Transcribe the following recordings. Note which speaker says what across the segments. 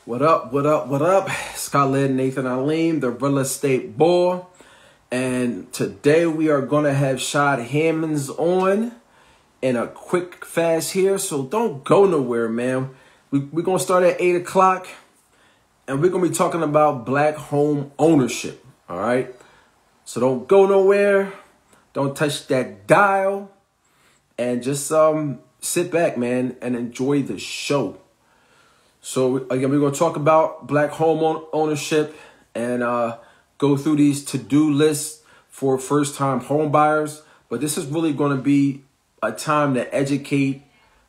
Speaker 1: What up, what up, what up? It's Khalid Nathan Aleem, the real estate boy. And today we are going to have Shad Hammond on in a quick fast here. So don't go nowhere, man. We're going to start at 8 o'clock and we're going to be talking about black home ownership. All right. So don't go nowhere. Don't touch that dial and just sit back, man, and enjoy the show. So again, we're going to talk about black home ownership and go through these to-do lists for first-time home buyers. But this is really going to be a time to educate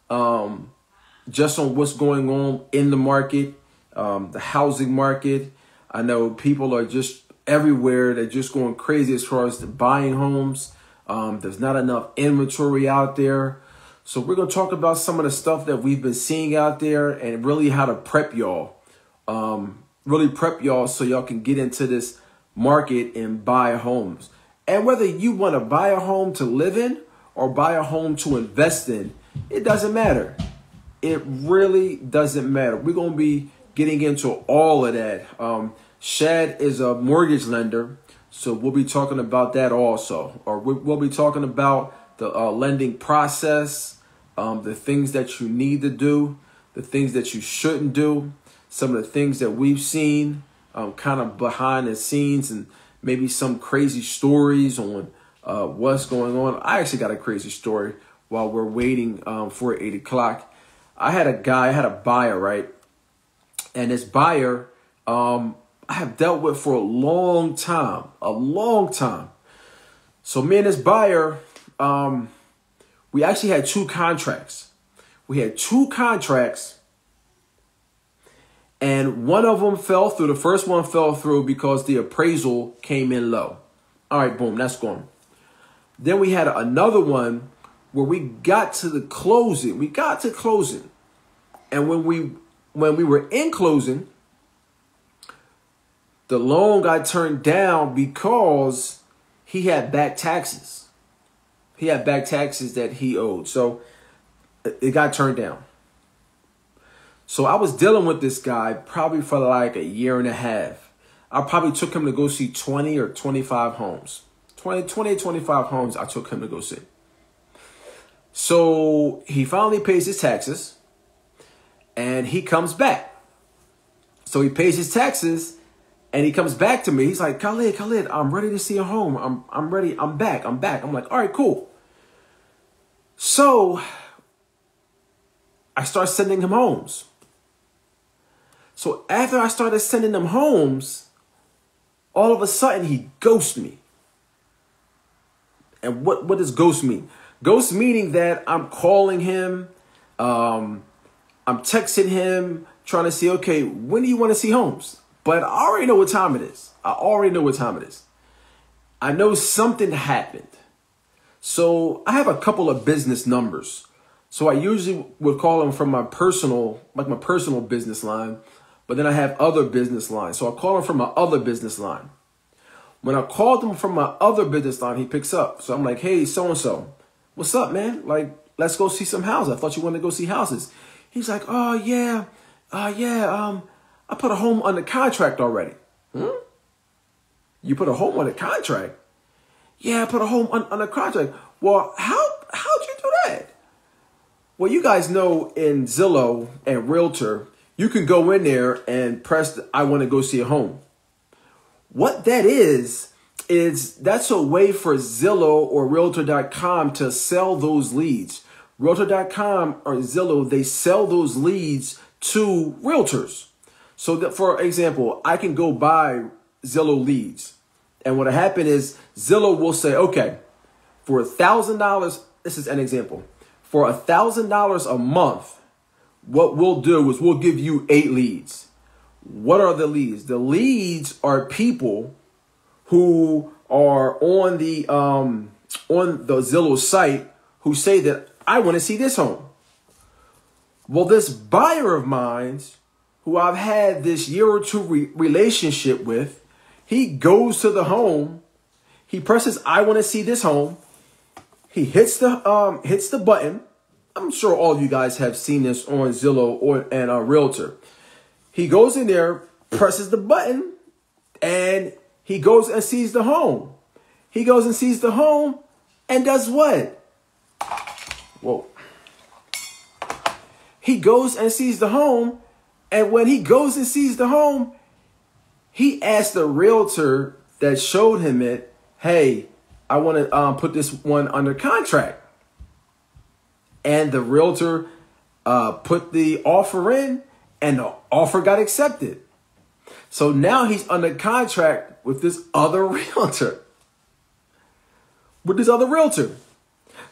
Speaker 1: just on what's going on in the market, the housing market. I know people are just everywhere. They're just going crazy as far as the buying homes. There's not enough inventory out there. So we're going to talk about some of the stuff that we've been seeing out there and really how to prep y'all. Really prep y'all so y'all can get into this market and buy homes. And whether you want to buy a home to live in or buy a home to invest in, it doesn't matter. It really doesn't matter. We're going to be getting into all of that. Shad is a mortgage lender, so we'll be talking about that also. Or we'll be talking about the lending process, the things that you need to do, the things that you shouldn't do, some of the things that we've seen kind of behind the scenes, and maybe some crazy stories on what's going on. I actually got a crazy story while we're waiting for 8 o'clock. I had a buyer, right? And this buyer I have dealt with for a long time. So me and this buyer, we actually had two contracts. And one of them fell through. The first one fell through because the appraisal came in low. All right, boom, that's gone. Then we had another one where we got to the closing. And when we were in closing, the loan got turned down because he had back taxes. He had back taxes that he owed. So it got turned down. So I was dealing with this guy probably for like a year and a half. I probably took him to go see 20 or 25 homes. 20 or 25 homes I took him to go see. So he finally pays his taxes and he comes back. So he pays his taxes and he comes back to me. He's like, Khalid, I'm ready to see a home. I'm ready. I'm back. I'm like, all right, cool. So I start sending him homes. So after I started sending him homes, all of a sudden he ghosts me. And what does ghost mean? Ghost meaning that I'm calling him, I'm texting him, trying to see, okay, when do you want to see homes? But I already know what time it is. I know something happened. So I have a couple of business numbers. So I usually would call them from my personal business line. But then I have other business lines. So I call him from my other business line. When I called him from my other business line, he picks up. So I'm like, hey, so-and-so, what's up, man? Like, let's go see some houses. I thought you wanted to go see houses. He's like, oh, yeah. I put a home under contract already. You put a home under contract? Yeah, I put a home under contract. Well, how'd you do that? Well, you guys know in Zillow and Realtor, you can go in there and press I want to go see a home. What that is that's a way for Zillow or Realtor.com to sell those leads. Realtor.com or Zillow, they sell those leads to realtors. So that, for example, I can go buy Zillow leads. And what happened is Zillow will say, okay, for $1,000, this is an example. For $1,000 a month, what we'll do is we'll give you 8 leads. What are the leads? The leads are people who are on the Zillow site who say that I want to see this home. Well, this buyer of mine, who I've had this year or two relationship with, he goes to the home. He presses I want to see this home. He hits the button. I'm sure all of you guys have seen this on Zillow and Realtor. He goes in there, presses the button, and he goes and sees the home. He goes and sees the home and does what? Whoa. He goes and sees the home, and when he goes and sees the home, he asks the realtor that showed him it, hey, I want to put this one under contract. And the realtor put the offer in, and the offer got accepted. So now he's under contract with this other realtor.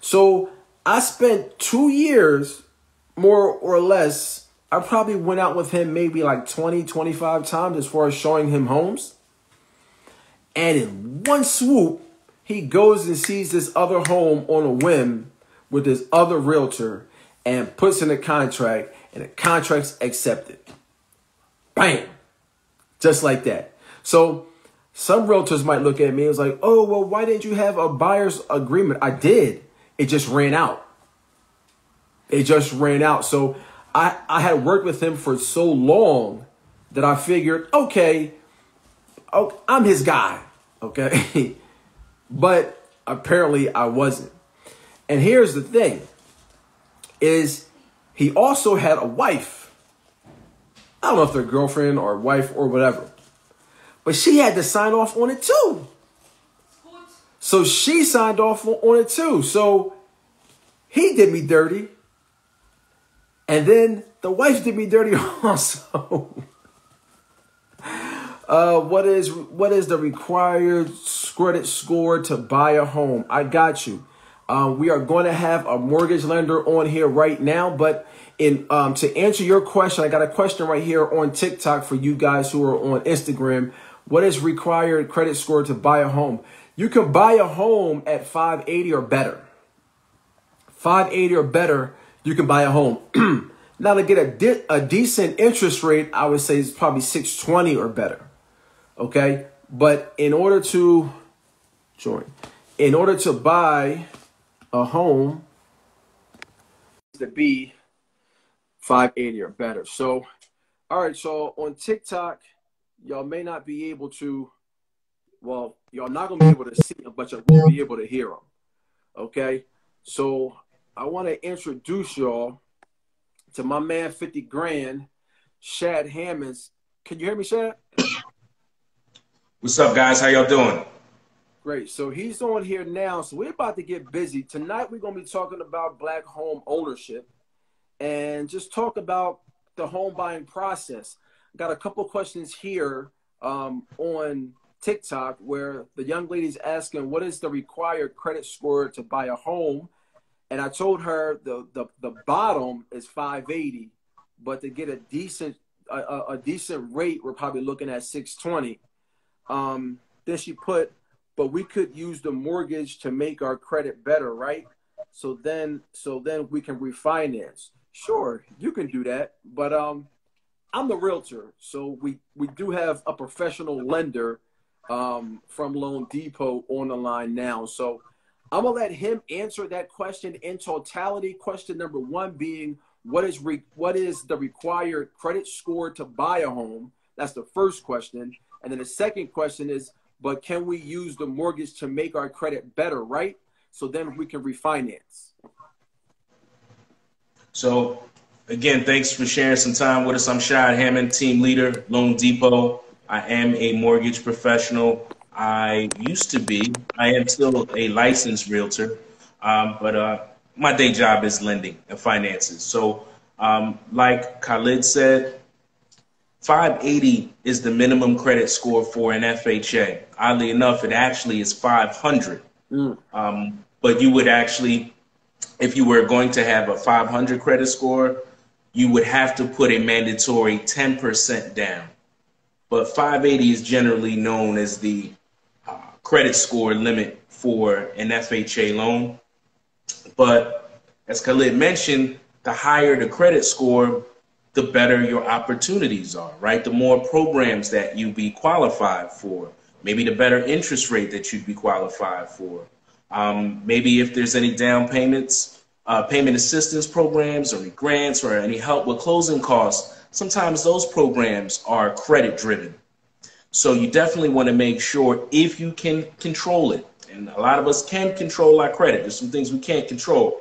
Speaker 1: So I spent 2 years, more or less. I probably went out with him maybe like 20, 25 times as far as showing him homes. And in one swoop, he goes and sees this other home on a whim with this other realtor and puts in a contract, and the contract's accepted. Bam! Just like that. So some realtors might look at me and was like, oh, well, why didn't you have a buyer's agreement? I did. It just ran out. So I had worked with him for so long that I figured, okay, I'm his guy. Okay. But apparently I wasn't. And here's the thing is he also had a wife. I don't know if they're girlfriend or wife or whatever, but she had to sign off on it too. So she signed off on it too. So he did me dirty. And then the wife did me dirty also. What is the required credit score to buy a home? I got you. We are going to have a mortgage lender on here right now, but to answer your question, I got a question right here on TikTok for you guys who are on Instagram. What is required credit score to buy a home? You can buy a home at 580 or better. 580 or better, you can buy a home. Now to get a decent interest rate, I would say it's probably 620 or better. Okay, but in order to buy a home, to be 580 or better. So, all right. So on TikTok, y'all may not be able to. Well, y'all not gonna be able to see them, but you will be able to hear them. Okay. So I want to introduce y'all to my man 50 grand, Shad Hammond. Can you hear me, Shad?
Speaker 2: What's up, guys? How y'all doing?
Speaker 1: Great. So he's on here now. So we're about to get busy. Tonight, we're going to be talking about Black home ownership and just talk about the home buying process. Got a couple questions here on TikTok where the young lady's asking, what is the required credit score to buy a home? And I told her the bottom is 580, but to get a decent rate, we're probably looking at 620. Then she put, but we could use the mortgage to make our credit better, right? So then we can refinance. Sure, you can do that, but I'm the realtor, so we do have a professional lender from Loan Depot on the line now. So I'm gonna let him answer that question in totality. Question number one being, what is the required credit score to buy a home? That's the first question. And then the second question is, but can we use the mortgage to make our credit better, right? So then we can refinance.
Speaker 2: So again, thanks for sharing some time with us. I'm Shad Hammond, team leader, Loan Depot. I am a mortgage professional. I am still a licensed realtor, but my day job is lending and finances. So like Khalid said, 580 is the minimum credit score for an FHA. Oddly enough, it actually is 500. But you would actually, if you were going to have a 500 credit score, you would have to put a mandatory 10% down. But 580 is generally known as the credit score limit for an FHA loan. But as Khalid mentioned, the higher the credit score, the better your opportunities are, right? The more programs that you be qualified for, maybe the better interest rate that you'd be qualified for. Maybe if there's any down payments payment assistance programs or any grants or any help with closing costs, sometimes those programs are credit driven. So you definitely want to make sure if you can control it. And a lot of us can control our credit. There's some things we can't control,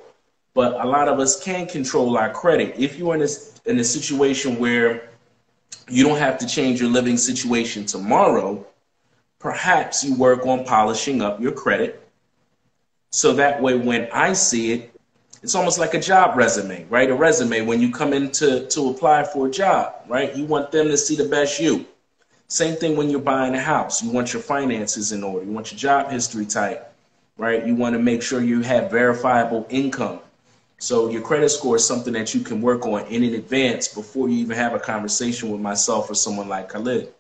Speaker 2: but a lot of us can control our credit. If you're in a situation where you don't have to change your living situation tomorrow, perhaps you work on polishing up your credit. So that way, when I see it, it's almost like a job resume, right? A resume when you come in to apply for a job, right? You want them to see the best you. Same thing when you're buying a house. You want your finances in order. You want your job history tight, right? You want to make sure you have verifiable income. So your credit score is something that you can work on in advance before you even have a conversation with myself or someone like Khalid.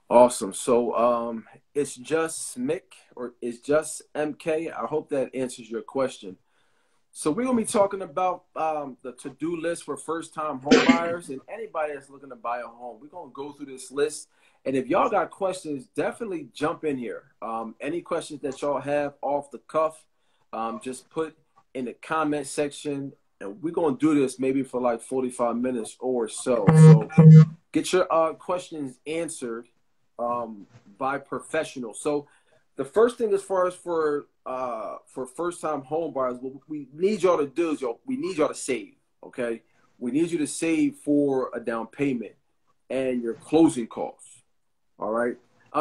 Speaker 1: Awesome. So it's just Mick or it's just MK. I hope that answers your question. So we're going to be talking about the to-do list for first-time home buyers and anybody that's looking to buy a home. We're going to go through this list. And if y'all got questions, definitely jump in here. Any questions that y'all have off the cuff, just put in the comment section. And we're going to do this maybe for like 45 minutes or so. So get your questions answered by professionals. So the first thing as far as for first-time home buyers, what we need y'all to do is we need y'all to save, okay? We need you to save for a down payment and your closing costs, all right?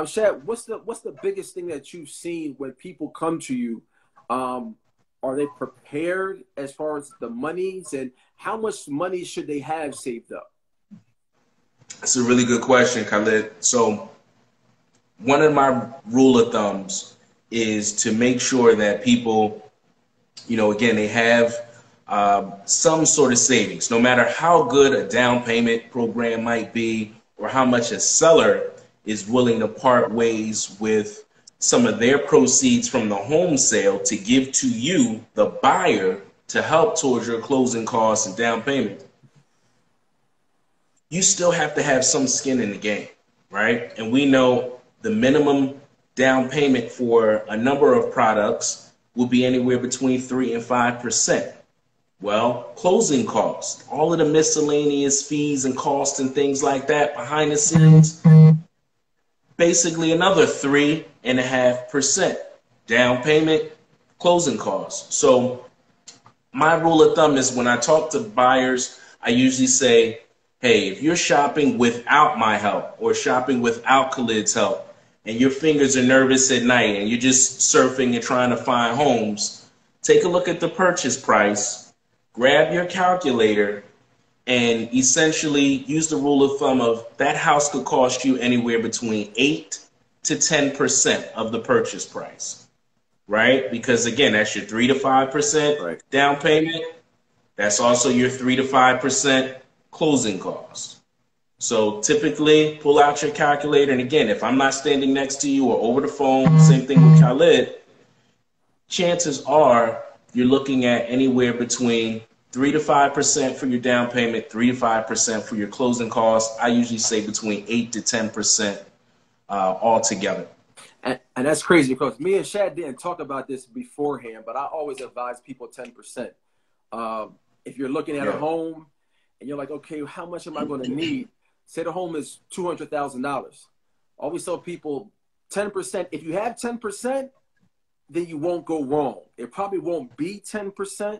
Speaker 1: Shad, what's the biggest thing that you've seen when people come to you? Are they prepared as far as the monies, and how much money should they have saved up?
Speaker 2: That's a really good question, Khalid. So one of my rule of thumbs is to make sure that people, again, they have some sort of savings, no matter how good a down payment program might be or how much a seller is willing to part ways with some of their proceeds from the home sale to give to you, the buyer, to help towards your closing costs and down payment. You still have to have some skin in the game, right? And we know the minimum down payment for a number of products will be anywhere between 3 and 5%. Well, closing costs, all of the miscellaneous fees and costs and things like that behind the scenes, basically another 3.5% down payment, closing costs. So my rule of thumb is when I talk to buyers, I usually say, hey, if you're shopping without my help or shopping without Khalid's help, and your fingers are nervous at night and you're just surfing and trying to find homes, take a look at the purchase price, grab your calculator, and essentially use the rule of thumb of that house could cost you anywhere between 8 to 10% of the purchase price, right? Because again, that's your 3 to 5% down payment. That's also your 3 to 5% closing costs. So typically pull out your calculator. And again, if I'm not standing next to you or over the phone, same thing with Khalid, chances are you're looking at anywhere between 3 to 5% for your down payment, 3 to 5% for your closing costs. I usually say between 8 to 10% altogether.
Speaker 1: And that's crazy because me and Shad didn't talk about this beforehand, but I always advise people 10%. If you're looking at a home and you're like, okay, how much am I going to need? Say the home is $200,000. Always tell people 10%. If you have 10%, then you won't go wrong. It probably won't be 10%,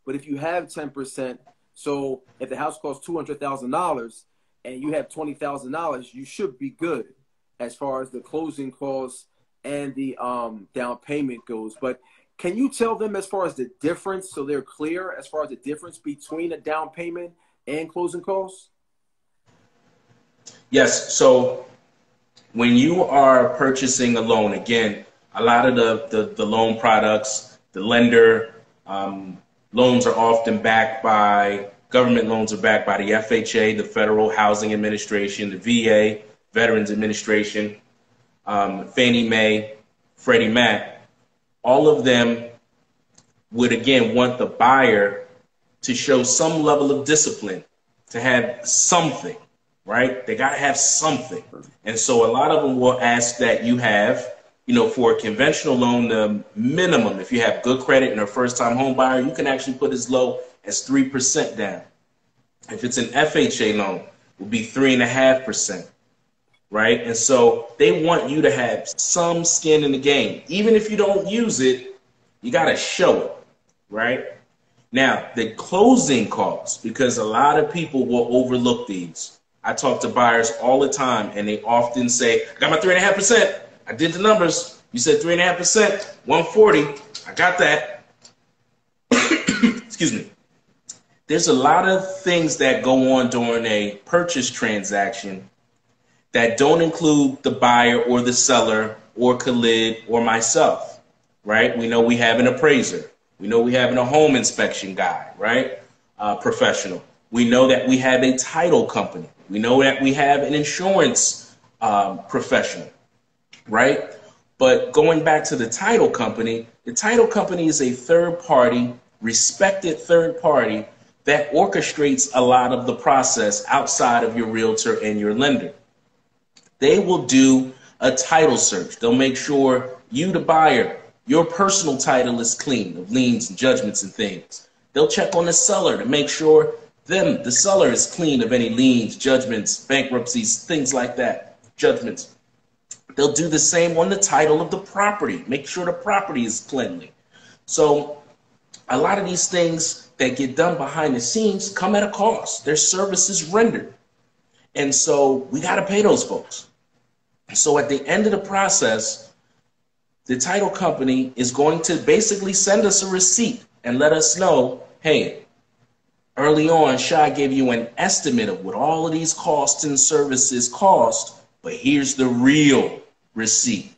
Speaker 1: but if you have 10%, so if the house costs $200,000 and you have $20,000, you should be good as far as the closing costs and the down payment goes. But can you tell them as far as the difference so they're clear as far as the difference between a down payment and closing costs?
Speaker 2: Yes. So when you are purchasing a loan, again, a lot of the loan products, the lender loans are often backed by, government loans are backed by the FHA, the Federal Housing Administration, the VA, Veterans Administration, Fannie Mae, Freddie Mac. All of them would, again, want the buyer to show some level of discipline, to have something, right? They got to have something. And so a lot of them will ask that you have for a conventional loan, the minimum, if you have good credit and a first-time home buyer, you can actually put as low as 3% down. If it's an FHA loan, it will be 3.5%, right? And so they want you to have some skin in the game. Even if you don't use it, you got to show it, right? Now, the closing costs, because a lot of people will overlook these. I talk to buyers all the time, and they often say, I got my 3.5%. I did the numbers. You said 3.5%, 140. I got that. Excuse me. There's a lot of things that go on during a purchase transaction that don't include the buyer or the seller or Khalid or myself, right? We know we have an appraiser. We know we have a home inspection guy, right? Professional. We know that we have a title company. We know that we have an insurance professional, right? But going back to the title company is a third party, respected third party that orchestrates a lot of the process outside of your realtor and your lender. They will do a title search. They'll make sure you, the buyer, your personal title is clean of liens and judgments and things. They'll check on the seller to make sure the seller is clean of any liens, judgments, bankruptcies, things like that, judgments. They'll do the same on the title of the property, make sure the property is cleanly. So a lot of these things that get done behind the scenes come at a cost. Their services rendered. And so we got to pay those folks. So at the end of the process, the title company is going to basically send us a receipt and let us know, hey, early on, Shad gave you an estimate of what all of these costs and services cost, but here's the real receipt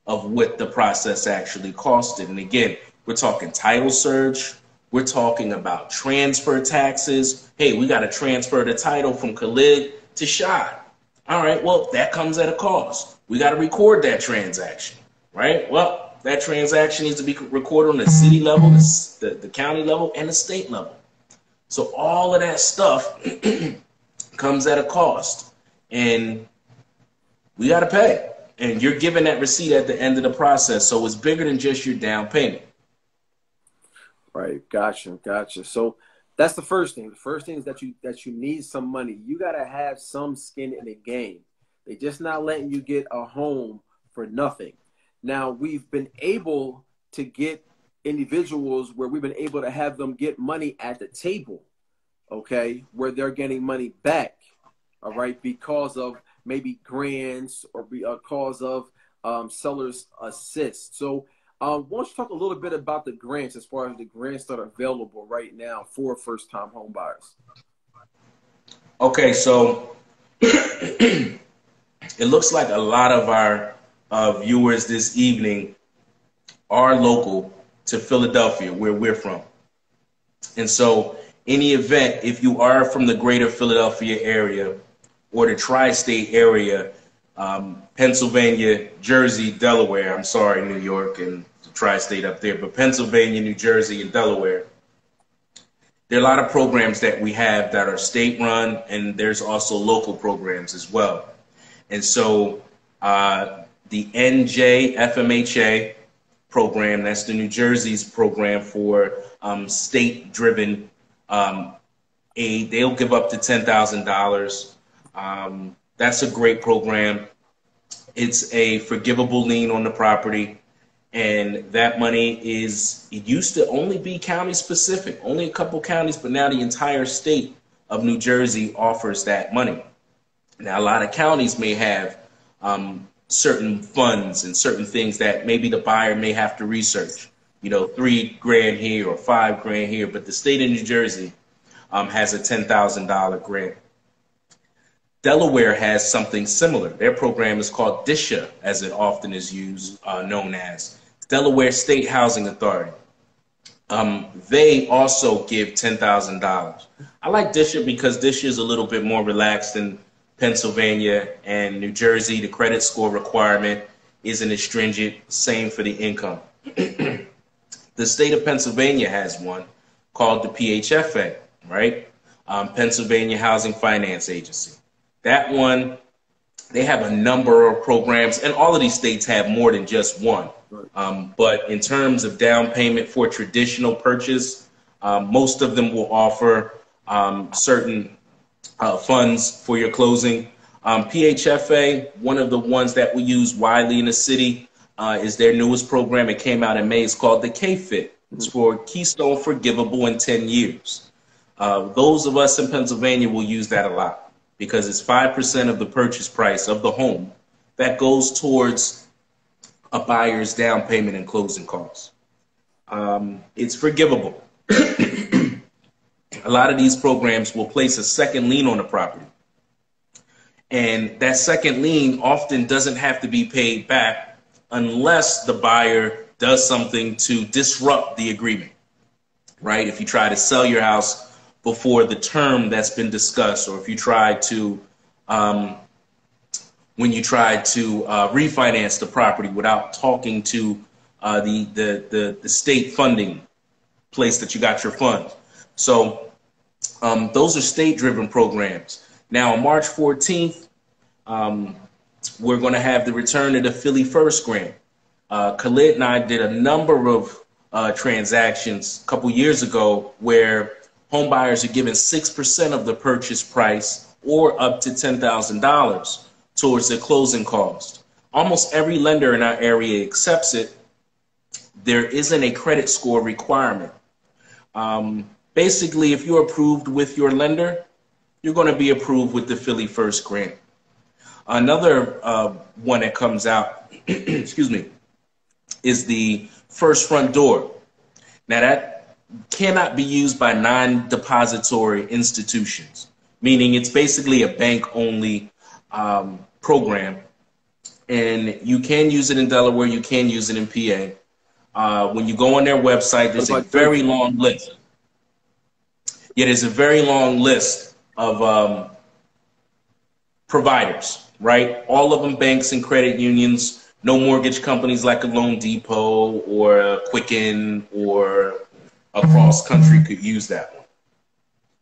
Speaker 2: of what the process actually costed. And again, we're talking title search. We're talking about transfer taxes. Hey, we got to transfer the title from Khalid to Shad. All right, well, that comes at a cost. We got to record that transaction, right? Well, that transaction needs to be recorded on the city level, the county level, and the state level. So all of that stuff comes at a cost, and we got to pay. And you're given that receipt at the end of the process, so it's bigger than just your down payment.
Speaker 1: Right, gotcha. So that's the first thing. The first thing is that you need some money. You got to have some skin in the game. They're just not letting you get a home for nothing. Now, we've been able to get individuals where we've been able to have them get money at the table, okay, where they're getting money back, all right, because of maybe grants or because of sellers assist. So why don't you talk a little bit about the grants as far as the grants that are available right now for first-time home buyers?
Speaker 2: Okay, so it looks like a lot of our viewers this evening are local to Philadelphia, where we're from. And so in the event, if you are from the greater Philadelphia area or the tri-state area, Pennsylvania, Jersey, Delaware, I'm sorry, New York and the tri-state up there, but Pennsylvania, New Jersey, and Delaware, there are a lot of programs that we have that are state-run, and there's also local programs as well. And so the NJFMHA program, that's the New Jersey's program for state-driven aid, they'll give up to $10,000. That's a great program. It's a forgivable lien on the property, and that money it used to only be county specific, only a couple counties, but now the entire state of New Jersey offers that money. Now, a lot of counties may have certain funds and certain things that maybe the buyer may have to research, $3,000 here or $5,000 here, but the state of New Jersey has a $10,000 grant. Delaware has something similar. Their program is called DSHA, as it often is known as Delaware State Housing Authority. They also give $10,000. I like DSHA because DSHA is a little bit more relaxed than Pennsylvania and New Jersey. The credit score requirement isn't as stringent. Same for the income. The state of Pennsylvania has one called the PHFA, right? Pennsylvania Housing Finance Agency. That one they have a number of programs, and all of these states have more than just one.
Speaker 1: Right.
Speaker 2: But in terms of down payment for traditional purchase, most of them will offer certain funds for your closing. PHFA, one of the ones that we use widely in the city, is their newest program. It came out in May. It's called the K-Fit. It's for Keystone Forgivable in 10 years. Those of us in Pennsylvania will use that a lot because it's 5% of the purchase price of the home that goes towards a buyer's down payment and closing costs. It's forgivable. A lot of these programs will place a second lien on the property. And that second lien often doesn't have to be paid back unless the buyer does something to disrupt the agreement, right? If you try to sell your house before the term that's been discussed, or if you try to, when you try to refinance the property without talking to the state funding place that you got your funds. So those are state-driven programs. Now, on March 14th, we're going to have the return of the Philly First Grant. Khalid and I did a number of transactions a couple years ago where home buyers are given 6% of the purchase price or up to $10,000 towards their closing cost. Almost every lender in our area accepts it. There isn't a credit score requirement. Basically, if you're approved with your lender, you're going to be approved with the Philly First Grant. Another one that comes out, excuse me, is the First Front Door. Now that cannot be used by non-depository institutions, meaning it's basically a bank-only program. And you can use it in Delaware, you can use it in PA. When you go on their website, there's a very long list. Yeah, there's a very long list of providers, right? All of them banks and credit unions. No mortgage companies like a Loan Depot or a Quicken or Across Country could use that one.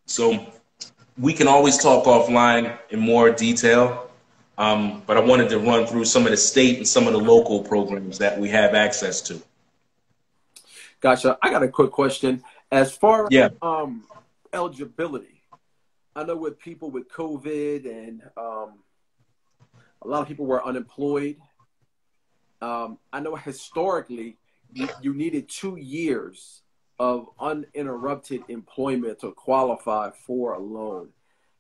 Speaker 2: So we can always talk offline in more detail, but I wanted to run through some of the state and some of the local programs that we have access to.
Speaker 1: Gotcha. I got a quick question. As far
Speaker 2: as
Speaker 1: eligibility, I know with people with COVID and a lot of people were unemployed. I know historically you needed 2 years of uninterrupted employment to qualify for a loan.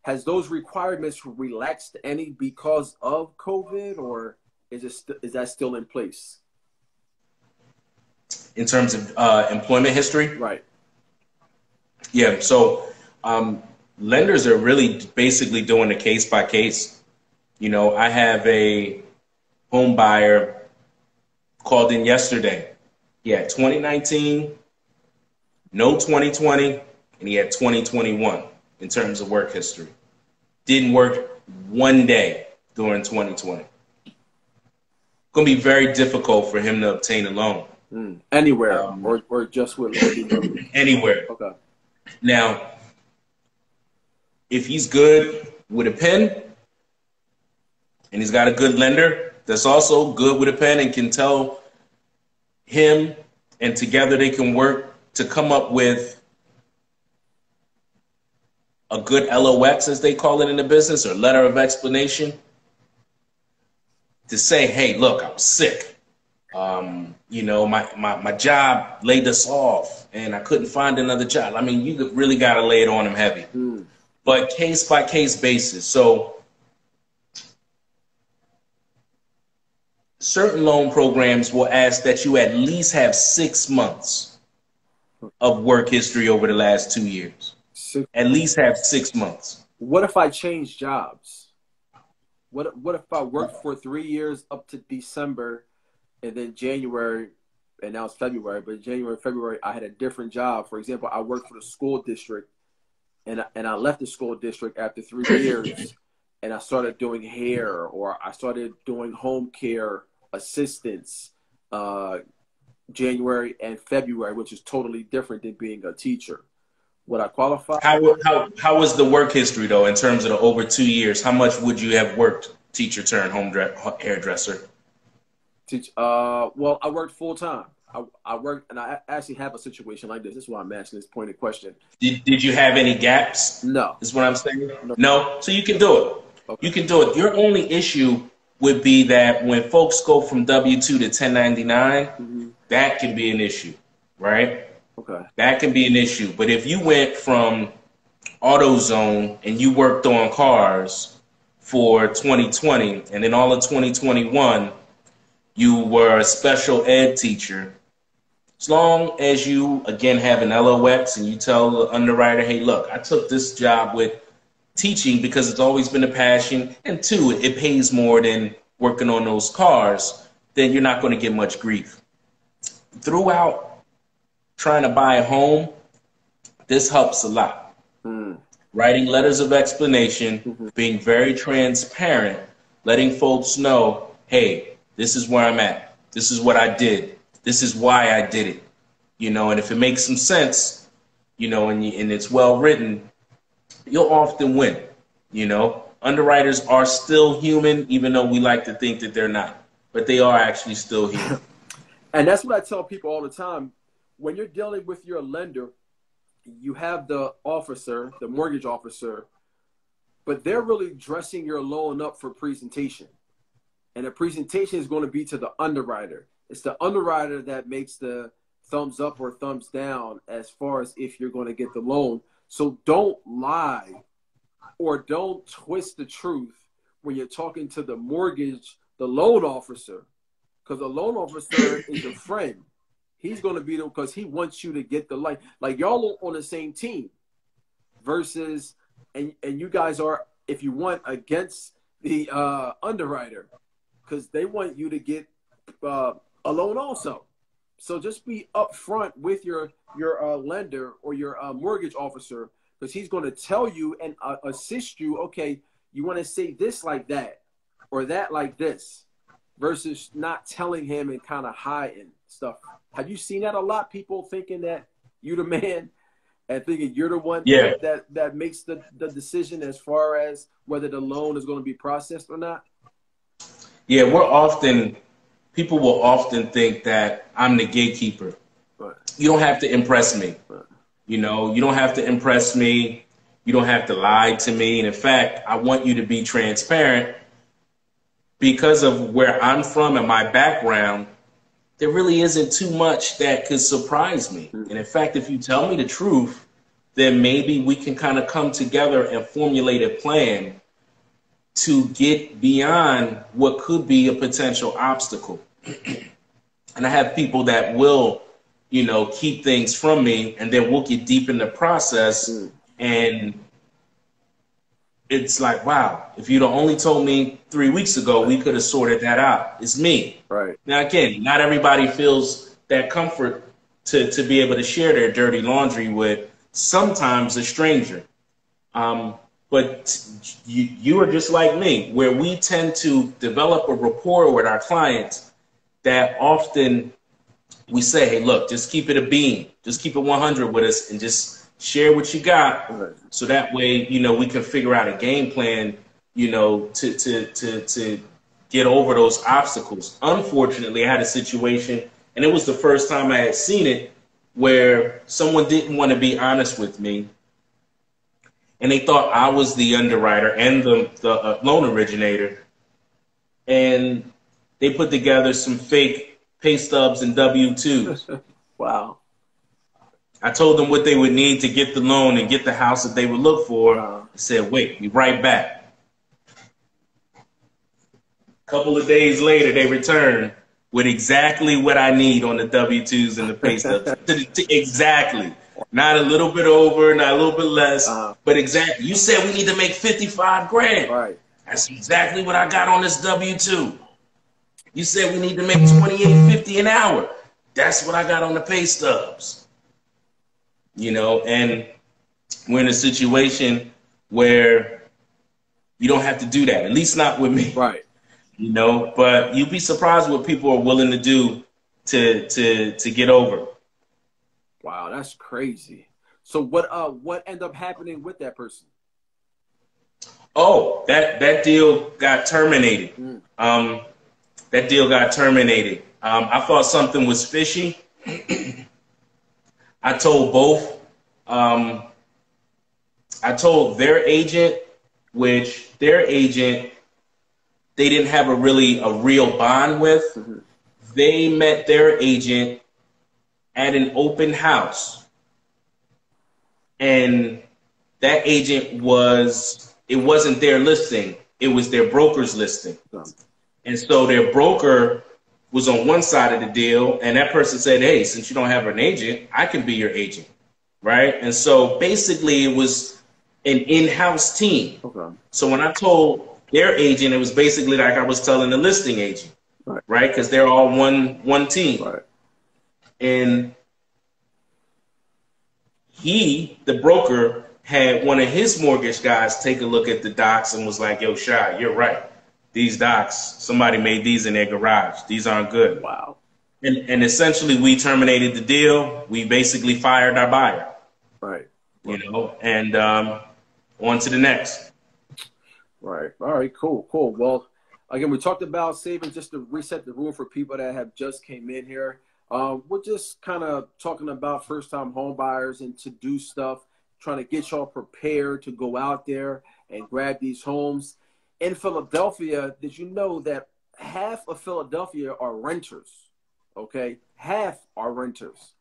Speaker 1: Has those requirements relaxed any because of COVID, or is that still in place?
Speaker 2: In terms of employment history?
Speaker 1: Right.
Speaker 2: Yeah, so lenders are really basically doing a case by case. You know, I have a home buyer called in yesterday. He had 2019, no 2020, and he had 2021 in terms of work history. Didn't work one day during 2020. Going to be very difficult for him to obtain a loan.
Speaker 1: Anywhere or just with
Speaker 2: anywhere.
Speaker 1: Okay.
Speaker 2: Now, if he's good with a pen and he's got a good lender that's also good with a pen and can tell him, and together they can work to come up with a good LOX, as they call it in the business, or letter of explanation, to say, hey, look, I was sick. You know, my job laid us off and I couldn't find another job. I mean, you really got to lay it on them heavy. But case by case basis. So certain loan programs will ask that you at least have 6 months of work history over the last 2 years. At least have 6 months.
Speaker 1: What if I change jobs? What if I worked for 3 years up to December, and then January, and now it's February, but January, February, I had a different job. For example, I worked for the school district, and I left the school district after 3 years, and I started doing hair, or I started doing home care assistance January and February, which is totally different than being a teacher. Would I qualify?
Speaker 2: How was the work history, though, in terms of the over 2 years? How much would you have worked teacher turned hairdresser?
Speaker 1: Well, I worked full time. I worked, and I actually have a situation like this. This is why I'm asking this pointed question.
Speaker 2: Did you have any gaps?
Speaker 1: No.
Speaker 2: Is what I'm saying?
Speaker 1: No.
Speaker 2: No? So you can do it.
Speaker 1: Okay.
Speaker 2: You can do it. Your only issue would be that when folks go from W-2 to 1099, that can be an issue, right?
Speaker 1: Okay.
Speaker 2: That can be an issue. But if you went from AutoZone and you worked on cars for 2020, and then all of 2021, you were a special ed teacher, as long as you, again, have an LOX and you tell the underwriter, hey, look, I took this job with teaching because it's always been a passion, and two, it pays more than working on those cars, then you're not going to get much grief. Throughout trying to buy a home, this helps a lot. Writing letters of explanation, being very transparent, letting folks know, hey, this is where I'm at. This is what I did. This is why I did it. You know, and if it makes some sense, you know, and it's well written, you'll often win. You know, underwriters are still human, even though we like to think that they're not, but they are actually still human.
Speaker 1: And that's what I tell people all the time. When you're dealing with your lender, you have the officer, the mortgage officer, but they're really dressing your loan up for presentation. And the presentation is going to be to the underwriter. It's the underwriter that makes the thumbs up or thumbs down as far as if you're going to get the loan. So don't lie or don't twist the truth when you're talking to the loan officer, because the loan officer is your friend. He's going to be there because he wants you to get the light. Like y'all on the same team versus, and you guys are, if you want, against the underwriter because they want you to get a loan also. So just be upfront with your lender or your mortgage officer, because he's going to tell you and assist you. Okay, you want to say this like that or that like this, versus not telling him and kind of hiding stuff. Have you seen that a lot? People thinking that you're the man and thinking you're the one that makes the decision as far as whether the loan is going to be processed or not?
Speaker 2: Yeah, people will often think that I'm the gatekeeper.
Speaker 1: Right.
Speaker 2: You don't have to impress me. Right. You know, you don't have to impress me. You don't have to lie to me. And in fact, I want you to be transparent because of where I'm from and my background. There really isn't too much that could surprise me. And in fact, if you tell me the truth, then maybe we can kind of come together and formulate a plan to get beyond what could be a potential obstacle. And I have people that will, you know, keep things from me, and then we'll get deep in the process. And it's like, wow, if you'd have only told me 3 weeks ago, we could have sorted that out. It's me.
Speaker 1: Right.
Speaker 2: Now, again, not everybody feels that comfort to be able to share their dirty laundry with sometimes a stranger. But you are just like me, where we tend to develop a rapport with our clients that often we say, hey, look, just keep it a beam. Just keep it 100 with us and just share what you got. Right. So that way, you know, we can figure out a game plan, you know, to get over those obstacles. Unfortunately, I had a situation, and it was the first time I had seen it, where someone didn't want to be honest with me. And they thought I was the underwriter and the loan originator. And they put together some fake pay stubs and W-2s.
Speaker 1: Wow.
Speaker 2: I told them what they would need to get the loan and get the house that they would look for. I said, wait, be right back. A couple of days later, they returned with exactly what I need on the W-2s and the pay stubs. Exactly. Not a little bit over, not a little bit less, but exactly. You said we need to make 55 grand.
Speaker 1: Right.
Speaker 2: That's exactly what I got on this W-2. You said we need to make $28.50 an hour. That's what I got on the pay stubs. You know, and we're in a situation where you don't have to do that, at least not with me.
Speaker 1: Right.
Speaker 2: You know, but you'd be surprised what people are willing to do to get over.
Speaker 1: Wow, that's crazy. So what ended up happening with that person?
Speaker 2: Oh, that deal got terminated. That deal got terminated. I thought something was fishy. I told both. I told their agent, which their agent, they didn't have a real bond with. They met their agent at an open house. And that agent it wasn't their listing. It was their broker's listing. And so their broker was on one side of the deal, and that person said, hey, since you don't have an agent, I can be your agent, right? And so basically it was an in-house team. Okay. So when I told their agent, it was basically like I was telling the listing agent, right? Because they're all one team. Right. And the broker, had one of his mortgage guys take a look at the docs and was like, yo, Shad, you're right. These docs, somebody made these in their garage. These aren't good. Wow. And essentially we terminated the deal. We basically fired our buyer. Right. You know, and on to the next.
Speaker 1: Right. All right, cool. Well, again, we talked about saving, just to reset the room for people that have just came in here. We're just kind of talking about first-time home buyers and to-do stuff, trying to get y'all prepared to go out there and grab these homes. In Philadelphia, did you know that half of Philadelphia are renters? Okay, half are renters.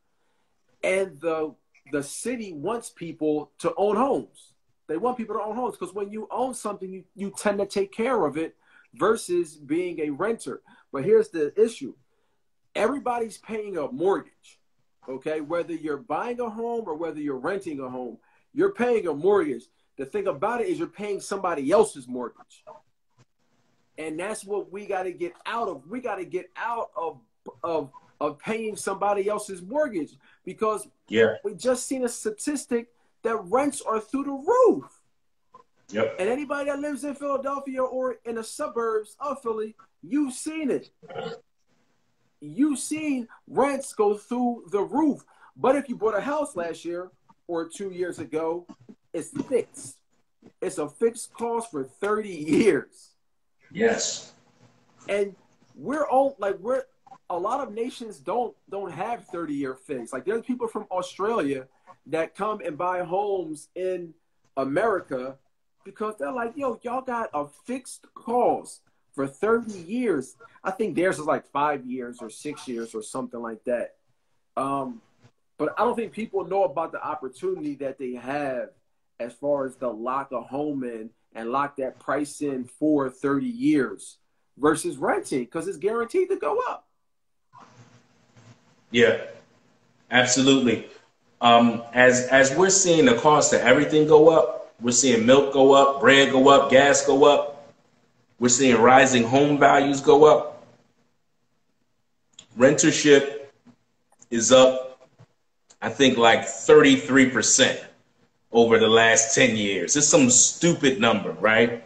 Speaker 1: And the city wants people to own homes. They want people to own homes because when you own something, you tend to take care of it versus being a renter. But here's the issue. Everybody's paying a mortgage, okay? Whether you're buying a home or whether you're renting a home, you're paying a mortgage. The thing about it is you're paying somebody else's mortgage. And that's what we got to get out of. We got to get out of paying somebody else's mortgage because we just seen a statistic that rents are through the roof. Yep. And anybody that lives in Philadelphia or in the suburbs of Philly, you've seen it. You've seen rents go through the roof. But if you bought a house last year or 2 years ago, it's fixed. It's a fixed cost for 30 years.
Speaker 2: Yes.
Speaker 1: And a lot of nations don't have 30-year fixed. Like there's people from Australia that come and buy homes in America because they're like, yo, y'all got a fixed cost for 30 years. I think theirs is like 5 years or 6 years or something like that. But I don't think people know about the opportunity that they have as far as to lock a home in and lock that price in for 30 years versus renting because it's guaranteed to go up.
Speaker 2: Yeah, absolutely. As we're seeing the cost of everything go up, we're seeing milk go up, bread go up, gas go up. We're seeing rising home values go up. Rentership is up, I think, like 33% over the last 10 years. It's some stupid number, right?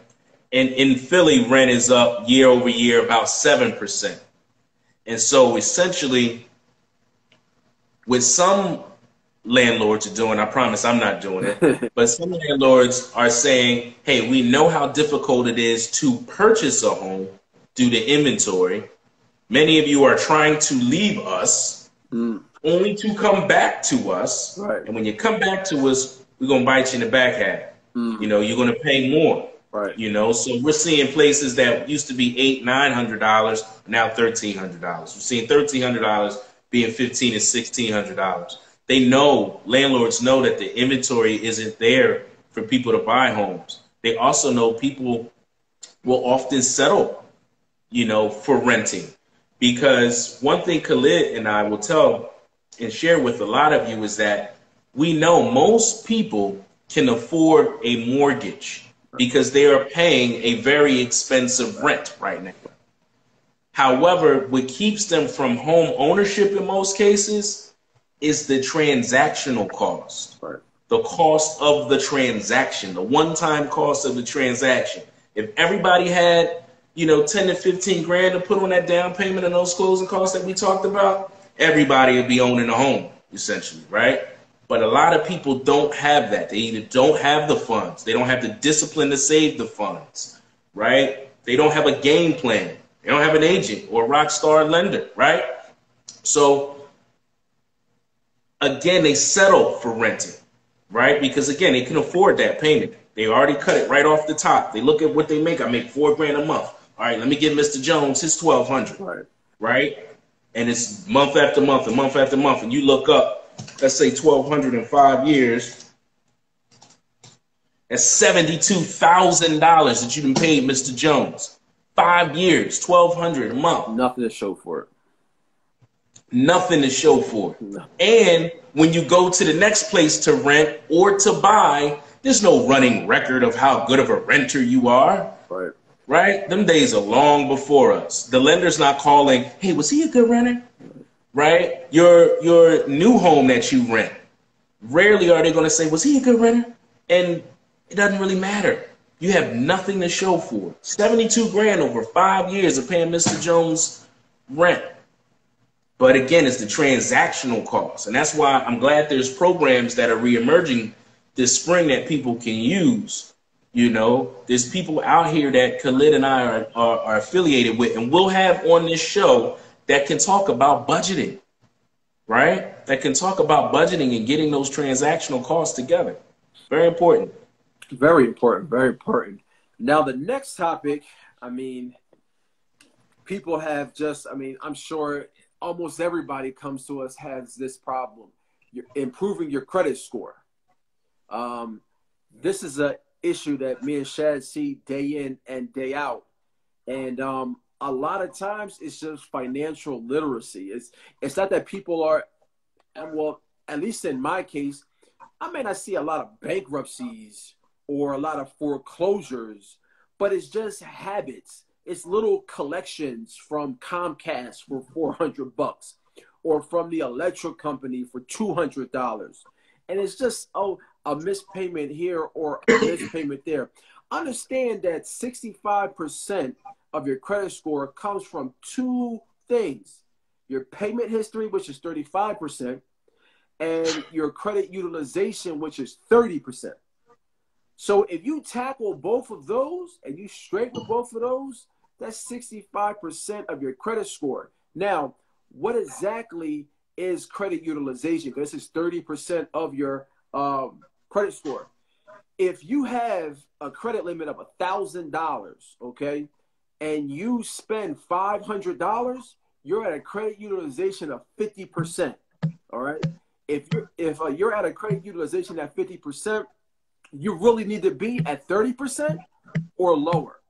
Speaker 2: And in Philly, rent is up year over year about 7%. And so essentially, what some landlords are doing, I promise I'm not doing it, but some landlords are saying, hey, we know how difficult it is to purchase a home due to inventory. Many of you are trying to leave us only to come back to us. Right. And when you come back to us, we're going to bite you in the back half. You know, you're going to pay more. Right. You know, so we're seeing places that used to be $800-900, now $1,300. We're seeing $1,300 being $1,500 and $1,600. They know, landlords know that the inventory isn't there for people to buy homes. They also know people will often settle, you know, for renting. Because one thing Khalid and I will tell and share with a lot of you is that we know most people can afford a mortgage because they are paying a very expensive rent right now. However, what keeps them from home ownership in most cases is the transactional cost, the cost of the transaction, the one-time cost of the transaction. If everybody had, you know, 10 to 15 grand to put on that down payment and those closing costs that we talked about, everybody would be owning a home, essentially, right? But a lot of people don't have that. They either don't have the funds, they don't have the discipline to save the funds, right? They don't have a game plan. They don't have an agent or a rock star lender, right? So again, they settle for renting, right? Because again, they can afford that payment. They already cut it right off the top. They look at what they make. I make $4 grand a month. All right, let me give Mr. Jones his $1,200, right? And it's month after month and month after month. And you look up, let's say $1,200 in 5 years. That's $72,000 that you done paid Mr. Jones. 5 years, $1,200 a month.
Speaker 1: Nothing to show for it.
Speaker 2: Nothing to show for it.
Speaker 1: No.
Speaker 2: And when you go to the next place to rent or to buy, there's no running record of how good of a renter you are.
Speaker 1: Right.
Speaker 2: Right? Them days are long before us. The lender's not calling, hey, was he a good renter? Right? Your new home that you rent, rarely are they going to say, was he a good renter? And it doesn't really matter. You have nothing to show for it. 72 grand over 5 years of paying Mr. Jones rent. But again, it's the transactional cost. And that's why I'm glad there's programs that are reemerging this spring that people can use. You know, there's people out here that Khalid and I are affiliated with, and we'll have on this show that can talk about budgeting, right? That can talk about budgeting and getting those transactional costs together. Very important.
Speaker 1: Very important. Very important. Now, the next topic, I mean, people have just, I mean, I'm sure almost everybody comes to us has this problem. You're improving your credit score. This is a issue that me and Shad see day in and day out. And a lot of times it's just financial literacy. It's not that people are, well, at least in my case, I may not see a lot of bankruptcies or a lot of foreclosures, but it's just habits. It's little collections from Comcast for $400 or from the electric company for $200. And it's just, oh, a missed payment here or a missed payment there. Understand that 65% of your credit score comes from two things: your payment history, which is 35%, and your credit utilization, which is 30%. So if you tackle both of those and you straighten both of those, that's 65% of your credit score. Now, what exactly is credit utilization? Because this is 30% of your credit score. If you have a credit limit of $1,000, okay, and you spend $500, you're at a credit utilization of 50%. All right. If you're at a credit utilization at 50%, you really need to be at 30% or lower.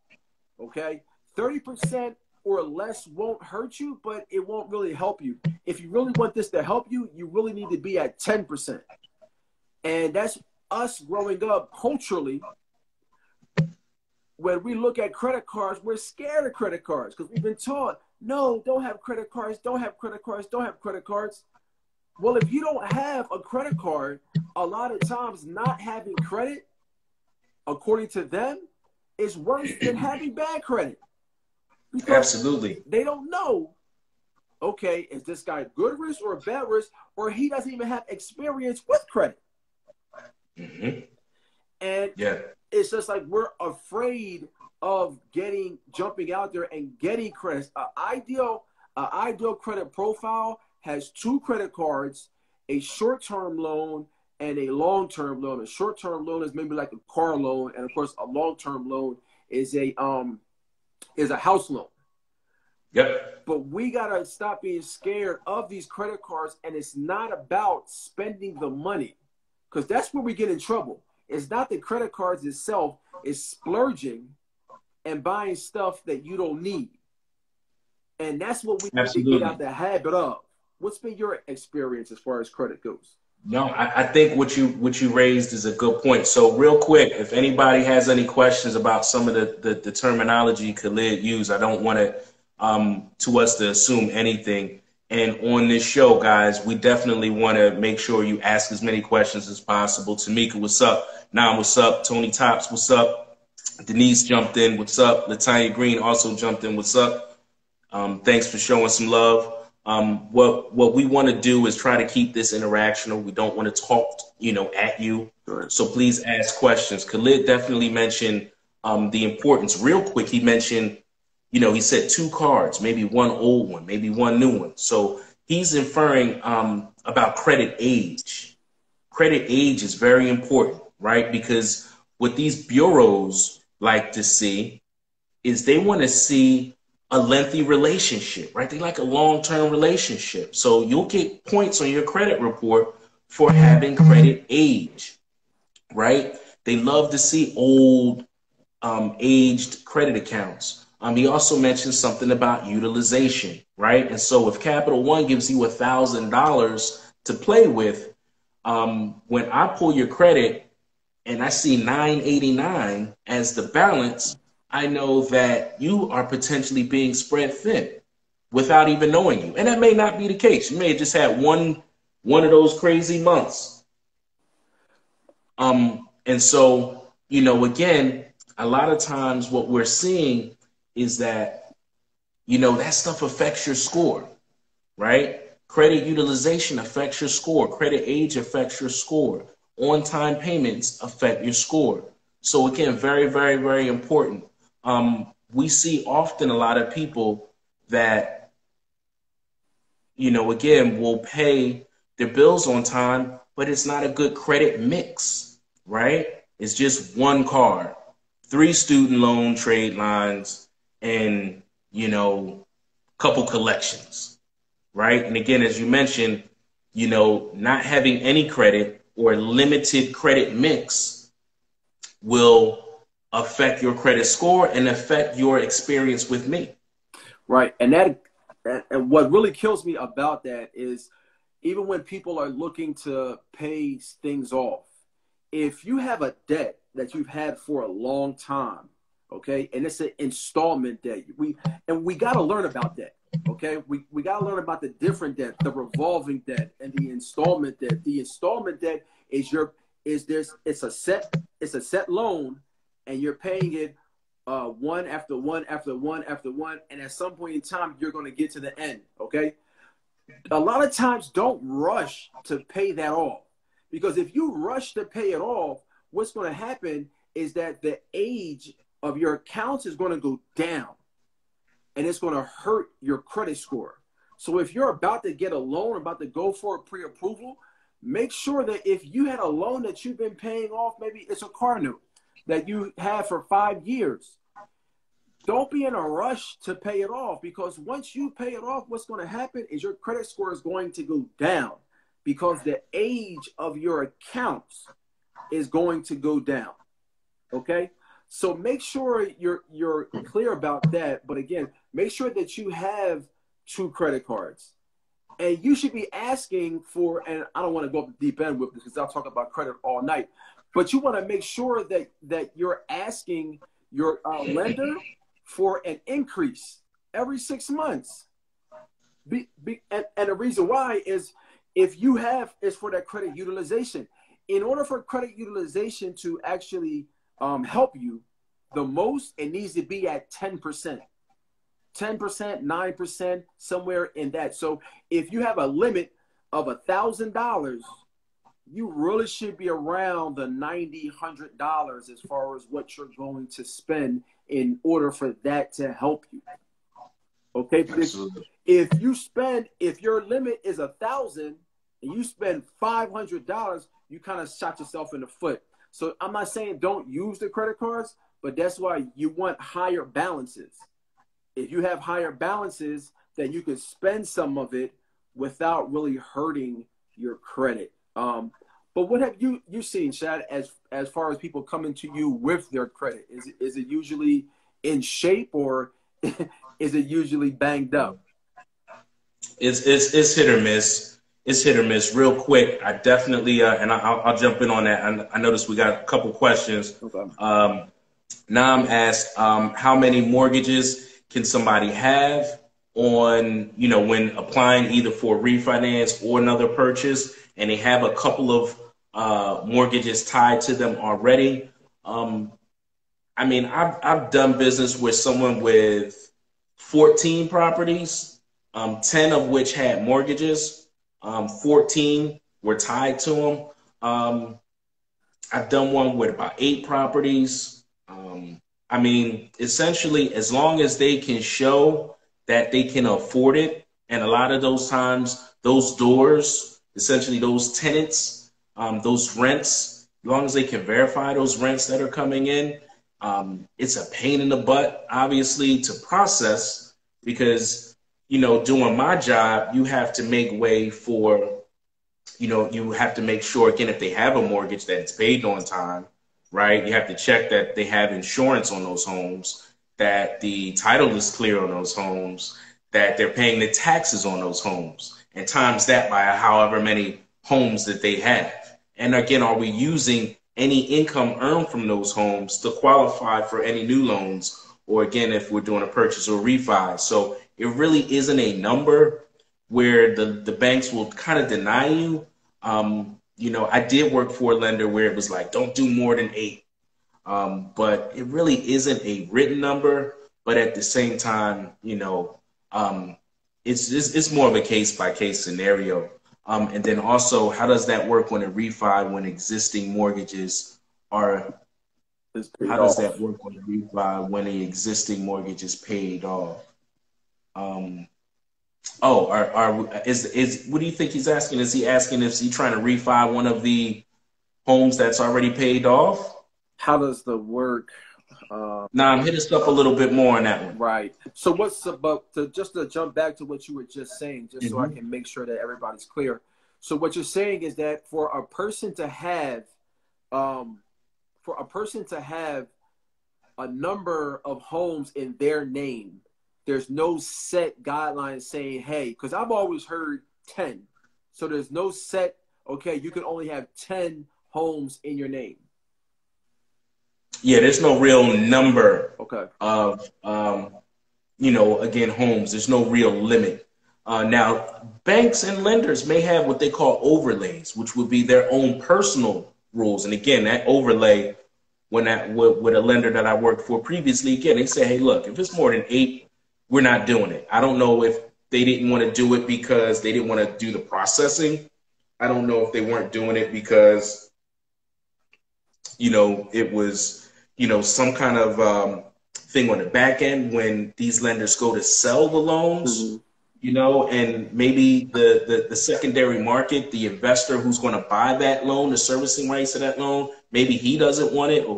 Speaker 1: Okay. 30% or less won't hurt you, but it won't really help you. If you really want this to help you, you really need to be at 10%. And that's us growing up culturally. When we look at credit cards, we're scared of credit cards because we've been taught, no, don't have credit cards, don't have credit cards, don't have credit cards. Well, if you don't have a credit card, a lot of times not having credit, according to them, is worse than having bad credit. Because
Speaker 2: absolutely.
Speaker 1: They don't know, okay, is this guy good risk or bad risk, or he doesn't even have experience with credit.
Speaker 2: Mm-hmm.
Speaker 1: And it's just like we're afraid of jumping out there and getting credit. An ideal credit profile has two credit cards, a short-term loan and a long-term loan. A short-term loan is maybe like a car loan, and of course, a long-term loan is a house loan.
Speaker 2: Yep.
Speaker 1: But we gotta stop being scared of these credit cards, and it's not about spending the money, because that's where we get in trouble. It's not the credit cards itself, it's splurging and buying stuff that you don't need. And that's what we need to get out the habit of. What's been your experience as far as credit goes?
Speaker 2: No, I think what you raised is a good point. So real quick, if anybody has any questions about some of the terminology Khalid used, I don't want us to assume anything. And on this show, guys, we definitely want to make sure you ask as many questions as possible. Tamika, what's up? Nam, what's up? Tony Tops, what's up? Denise jumped in, what's up? Latanya Green also jumped in, what's up? Thanks for showing some love. What we want to do is try to keep this interactional. We don't want to talk, at you.
Speaker 1: Right.
Speaker 2: So please ask questions. Khalid definitely mentioned the importance. Real quick, he mentioned, he said 2 cards, maybe one old one, maybe one new one. So he's inferring about credit age. Credit age is very important, right? Because what these bureaus like to see is they want to see a lengthy relationship, right? They like a long-term relationship. So you'll get points on your credit report for having credit age, right? They love to see old, aged credit accounts. He also mentioned something about utilization, right? And so if Capital One gives you $1,000 to play with, when I pull your credit and I see 989 as the balance, I know that you are potentially being spread thin without even knowing you. And that may not be the case. You may have just had one of those crazy months. And so, again, a lot of times what we're seeing is that, that stuff affects your score, right? Credit utilization affects your score. Credit age affects your score. On-time payments affect your score. So again, very, very, very important. We see often a lot of people that, again, will pay their bills on time, but it's not a good credit mix, right? It's just one card, 3 student loan trade lines, and, couple collections, right? And again, as you mentioned, not having any credit or limited credit mix will affect your credit score and affect your experience with me.
Speaker 1: Right. And and what really kills me about that is even when people are looking to pay things off, if you have a debt that you've had for a long time, okay, and it's an installment debt, we got to learn about that. Okay, we got to learn about the different debt, the revolving debt and the installment debt. The installment debt is it's a set loan, and you're paying it one after one after one after one, and at some point in time you're going to get to the end. Okay, a lot of times don't rush to pay that off, because if you rush to pay it off, what's going to happen is that the age of your accounts is going to go down. And it's going to hurt your credit score. So if you're about to get a loan, about to go for a pre-approval, make sure that if you had a loan that you've been paying off, maybe it's a car note that you had for 5 years, don't be in a rush to pay it off, because once you pay it off, what's going to happen is your credit score is going to go down because the age of your accounts is going to go down. Okay? So make sure you're clear about that. But again, make sure that you have 2 credit cards. And you should be asking for, and I don't want to go up the deep end with this because I'll talk about credit all night, but you want to make sure that you're asking your lender for an increase every 6 months. And the reason why is if you have, is for that credit utilization. In order for credit utilization to actually help you the most, it needs to be at 10%, 9%, somewhere in that. So if you have a limit of $1,000, you really should be around the $90, $100 as far as what you're going to spend in order for that to help you. Okay. If your limit is $1,000 and you spend $500, you kind of shot yourself in the foot. So I'm not saying don't use the credit cards, but that's why you want higher balances. If you have higher balances, then you can spend some of it without really hurting your credit. But what have you seen, Shad, as far as people coming to you with their credit? Is it usually in shape, or is it usually banged up?
Speaker 2: It's hit or miss. It's hit or miss. Real quick, I definitely and I'll jump in on that. I noticed we got a couple questions. Okay. Nam asked, how many mortgages can somebody have on, when applying either for refinance or another purchase, and they have a couple of mortgages tied to them already? I mean, I've done business with someone with 14 properties 10 of which had mortgages. 14 were tied to them. I've done one with about 8 properties. I mean, essentially, as long as they can show that they can afford it, and a lot of those times, those doors, essentially those tenants, those rents, as long as they can verify those rents that are coming in, it's a pain in the butt, obviously, to process because, doing my job, you have to make way for, you have to make sure, again, if they have a mortgage, that it's paid on time, right? You have to check that they have insurance on those homes, that the title is clear on those homes, that they're paying the taxes on those homes, and times that by however many homes that they have. And again, are we using any income earned from those homes to qualify for any new loans? Or again, if we're doing a purchase or refi. So it really isn't a number where the banks will kind of deny you. I did work for a lender where it was like, don't do more than 8. But it really isn't a written number. But at the same time, it's more of a case by case scenario. And then also, how does that work when a refi when existing mortgages are? How does that work when a refi when the existing mortgage is paid off? Is what do you think he's asking? Is he asking if he's trying to refi one of the homes that's already paid off?
Speaker 1: How does the work?
Speaker 2: Hit us up a little bit more on that one.
Speaker 1: Right. So just to jump back to what you were just saying, just so I can make sure that everybody's clear. So what you're saying is that for a person to have a number of homes in their name, there's no set guidelines saying, hey, because I've always heard 10. So there's no set, okay, you can only have 10 homes in your name.
Speaker 2: Yeah, there's no real number
Speaker 1: of,
Speaker 2: again, homes. There's no real limit. Now, banks and lenders may have what they call overlays, which would be their own personal rules. And again, that overlay, with a lender that I worked for previously, again, they say, hey, look, if it's more than 8, we're not doing it. I don't know if they didn't want to do it because they didn't want to do the processing. I don't know if they weren't doing it because, it was, some kind of thing on the back end when these lenders go to sell the loans, and maybe the secondary market, the investor who's going to buy that loan, the servicing rights to that loan, maybe he doesn't want it, or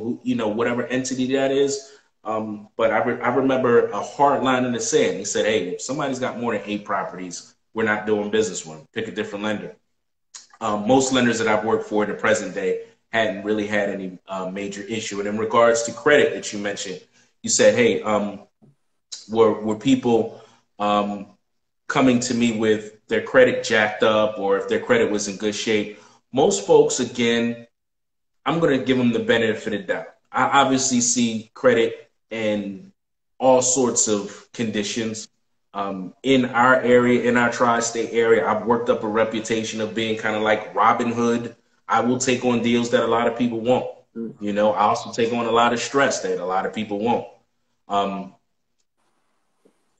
Speaker 2: whatever entity that is. But I remember a hard line in the sand. He said, hey, if somebody's got more than 8 properties, we're not doing business with them. Pick a different lender. Most lenders that I've worked for in the present day hadn't really had any major issue. And in regards to credit that you mentioned, you said, hey, were people coming to me with their credit jacked up or if their credit was in good shape? Most folks, again, I'm going to give them the benefit of the doubt. I obviously see credit in all sorts of conditions. In our area, in our tri-state area, I've worked up a reputation of being kind of like Robin Hood. I will take on deals that a lot of people won't. I also take on a lot of stress that a lot of people won't.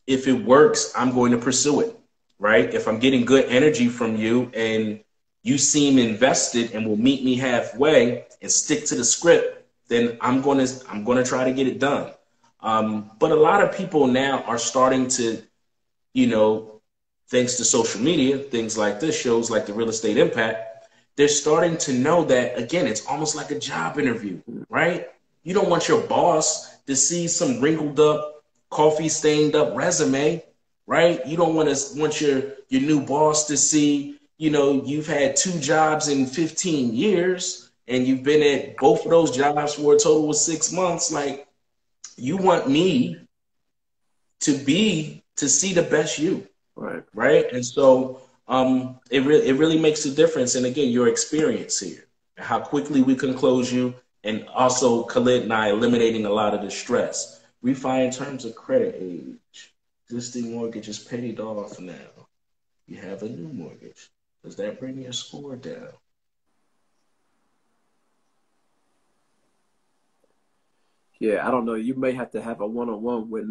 Speaker 2: If it works, I'm going to pursue it, right? If I'm getting good energy from you and you seem invested and will meet me halfway and stick to the script, then I'm going to try to get it done. But a lot of people now are starting to, thanks to social media, things like this, shows like the Real Estate Impact, they're starting to know that, again, it's almost like a job interview, right? You don't want your boss to see some wrinkled up, coffee stained up resume, right? You don't want your new boss to see, you've had 2 jobs in 15 years and you've been at both of those jobs for a total of 6 months. Like, you want me to see the best you, right? And so it really makes a difference. And again, your experience here, how quickly we can close you, and also Khalid and I eliminating a lot of the stress. Refi in terms of credit age. Existing mortgage is paid off now. You have a new mortgage. Does that bring your score down?
Speaker 1: Yeah, I don't know. You may have to have a one-on-one with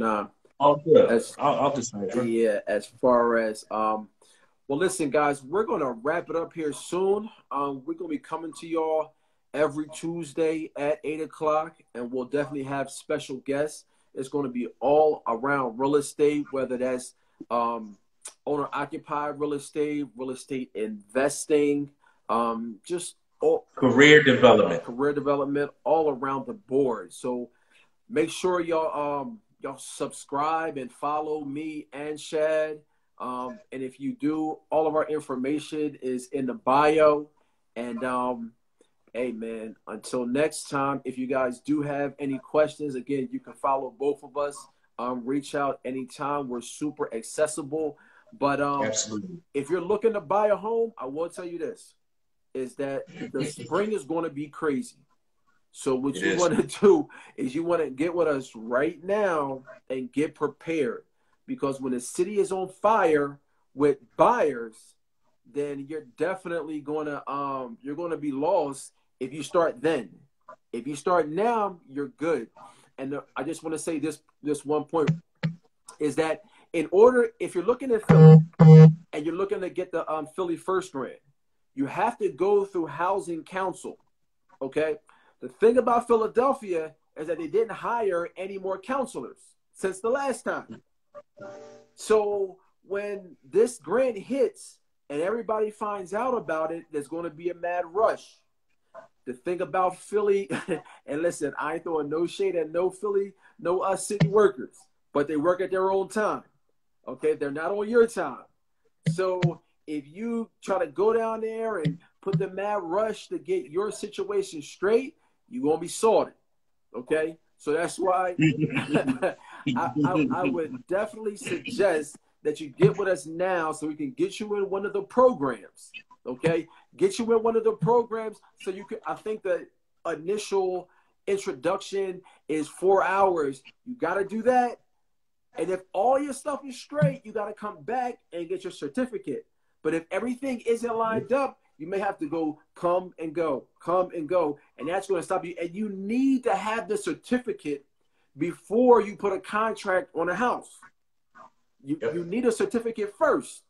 Speaker 2: All good.
Speaker 1: As
Speaker 2: I'll decipher.
Speaker 1: yeah, as far as well, listen, guys, we're gonna wrap it up here soon. We're gonna be coming to y'all every Tuesday at 8 o'clock, and we'll definitely have special guests. It's gonna be all around real estate, whether that's owner occupied real estate investing, just all career development all around the board. So make sure y'all subscribe and follow me and Shad. And if you do, all of our information is in the bio. And hey man, until next time, if you guys do have any questions, again, you can follow both of us. Reach out anytime. We're super accessible. But
Speaker 2: Absolutely.
Speaker 1: if you're looking to buy a home, I will tell you this, is that the spring is going to be crazy. So what you want to do is you want to get with us right now and get prepared, because when the city is on fire with buyers, then you're definitely you're going to be lost if you start then. If you start now, you're good. And I just want to say this one point is that if you're looking at Philly and you're looking to get the Philly first rent, you have to go through housing council. Okay. The thing about Philadealphia is that they didn't hire any more counselors since the last time. So when this grant hits and everybody finds out about it, there's going to be a mad rush. The thing about Philly, and listen, I ain't throwing no shade at no Philly, no us city workers, but they work at their own time. Okay, they're not on your time. So if you try to go down there and put the mad rush to get your situation straight, you're going to be sorted. Okay? So that's why I would definitely suggest that you get with us now so we can get you in one of the programs. Okay? Get you in one of the programs so you can, I think the initial introduction is 4 hours. You got to do that. And if all your stuff is straight, you got to come back and get your certificate. But if everything isn't lined up, you may have to come and go. And that's going to stop you. And you need to have the certificate before you put a contract on a house. You need a certificate first.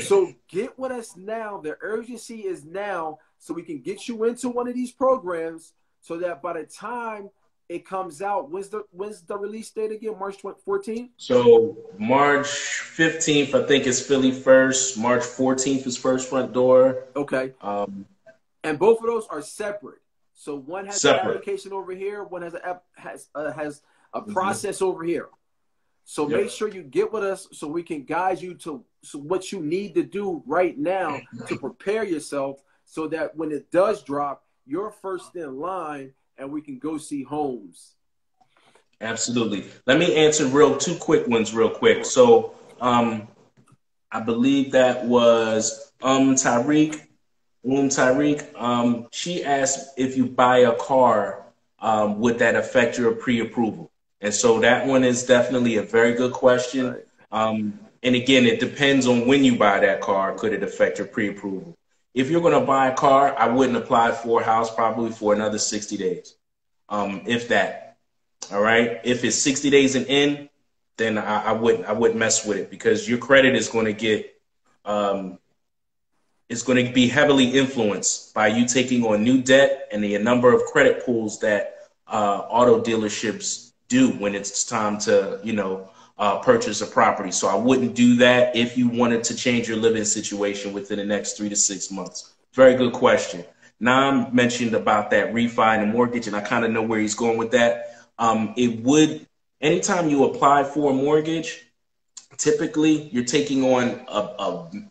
Speaker 1: So get with us now. The urgency is now so we can get you into one of these programs so that by the time it comes out, when's the release date again? March 14th?
Speaker 2: So March 15th, I think, is Philly first. March 14th is First Front Door.
Speaker 1: Okay. And both of those are separate. So one has an application over here, one has a process over here. So make sure you get with us so we can guide you to what you need to do right now to prepare yourself so that when it does drop, you're first in line and we can go see homes.
Speaker 2: Absolutely. Let me answer two quick ones real quick. So I believe that was Tyreek. She asked if you buy a car, would that affect your pre-approval? And so that one is definitely a very good question. Right. And again, it depends on when you buy that car. Could it affect your pre-approval? If you're going to buy a car, I wouldn't apply for a house probably for another 60 days, if that. All right. If it's 60 days and in, then I wouldn't mess with it, because your credit is going to get is going to be heavily influenced by you taking on new debt and the number of credit pulls that auto dealerships do when it's time to purchase a property. So I wouldn't do that if you wanted to change your living situation within the next 3 to 6 months. Very good question. Nam mentioned about that refi and the mortgage, and I kind of know where he's going with that. It would, anytime you apply for a mortgage, typically you're taking on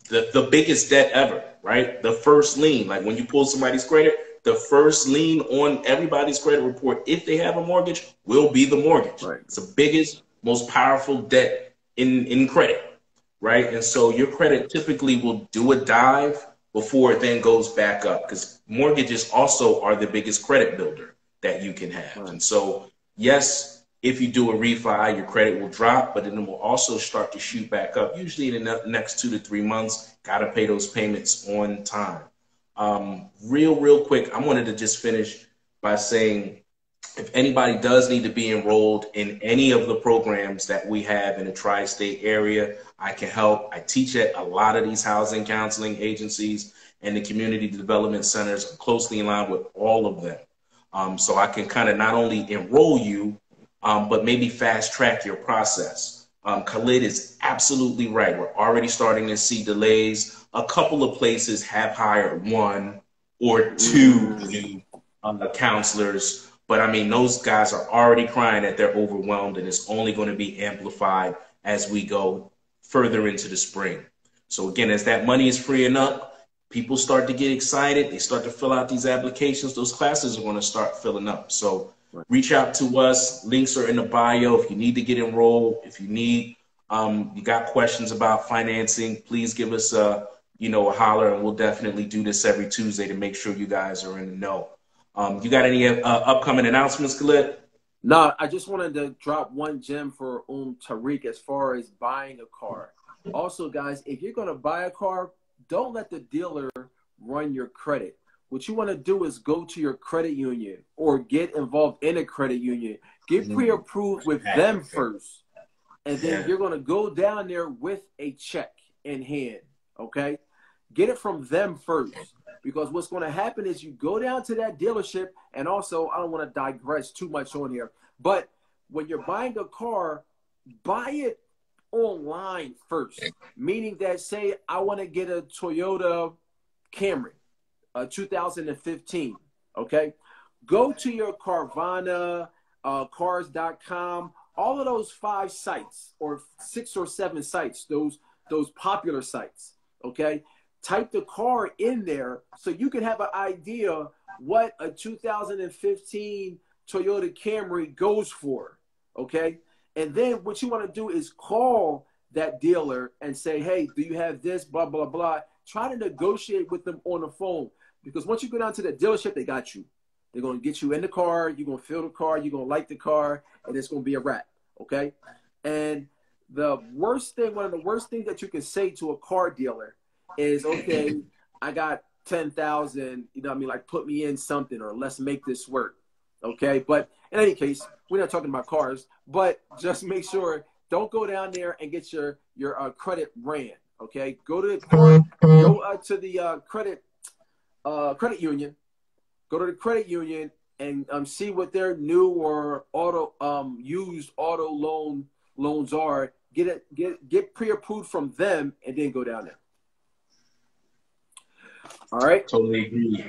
Speaker 2: the biggest debt ever, right? The first lien, like when you pull somebody's credit, the first lien on everybody's credit report, if they have a mortgage, will be the mortgage. Right. It's the biggest, most powerful debt in credit, right? And so your credit typically will do a dive before it then goes back up, because mortgages also are the biggest credit builder that you can have. Right. And so, yes, if you do a refi, your credit will drop, but then it will also start to shoot back up, usually in the next 2 to 3 months. Got to pay those payments on time. Real quick, I wanted to just finish by saying If anybody does need to be enrolled in any of the programs that we have in the tri-state area, I can help. I teach at a lot of these housing counseling agencies and the community development centers. I'm closely in line with all of them. So I can kind of not only enroll you, but maybe fast track your process. Khalid is absolutely right. We're already starting to see delays. A couple of places have hired one or two new counselors. But I mean, those guys are already crying that they're overwhelmed, and it's only going to be amplified as we go further into the spring. So again, as that money is freeing up, people start to get excited. They start to fill out these applications. Those classes are going to start filling up. So reach out to us. Links are in the bio. If you need to get enrolled, if you need, you got questions about financing, please give us a holler, and we'll definitely do this every Tuesday to make sure you guys are in the know. You got any upcoming announcements, Khalid?
Speaker 1: No, I just wanted to drop one gem for Tariq as far as buying a car. Also, guys, if you're going to buy a car, don't let the dealer run your credit. What you want to do is go to your credit union or get involved in a credit union. Get pre-approved with them first. And then you're going to go down there with a check in hand, okay? Get it from them first. Because what's going to happen is you go down to that dealership, and also, I don't want to digress too much on here, but when you're buying a car, buy it online first. Meaning that, say, I want to get a Toyota Camry, 2015, okay? Go to your Carvana, cars.com, all of those 5 sites, or 6 or 7 sites, those popular sites, okay? Type the car in there so you can have an idea what a 2015 Toyota Camry goes for, okay? And then what you want to do is call that dealer and say, hey, do you have this, blah, blah, blah. Try to negotiate with them on the phone, because once you go down to the dealership, they got you. They're going to get you in the car, you're going to fill the car, you're going to like the car, and it's going to be a wrap, okay? And the worst thing, one of the worst things that you can say to a car dealer is, okay, I got 10,000, you know what I mean? Like, put me in something, or let's make this work. Okay. But in any case, we're not talking about cars, but just make sure, don't go down there and get your credit ran. Okay. Go to the credit union, go to the credit union and see what their new or used auto loans are. Get pre-approved from them, and then go down there. All right.
Speaker 2: Totally agree.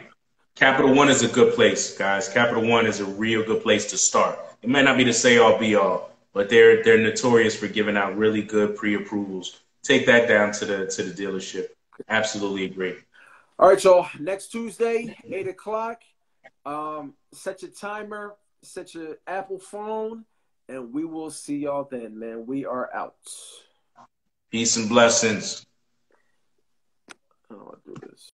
Speaker 2: Capital One is a good place, guys. Capital One is a real good place to start. It may not be the say-all, be-all, but they're notorious for giving out really good pre-approvals. Take that down to the dealership. Absolutely agree.
Speaker 1: All right, y'all. Next Tuesday, 8 o'clock. Set your timer, set your Apple phone, and we will see y'all then, man. We are out.
Speaker 2: Peace and blessings.
Speaker 1: How do I do this?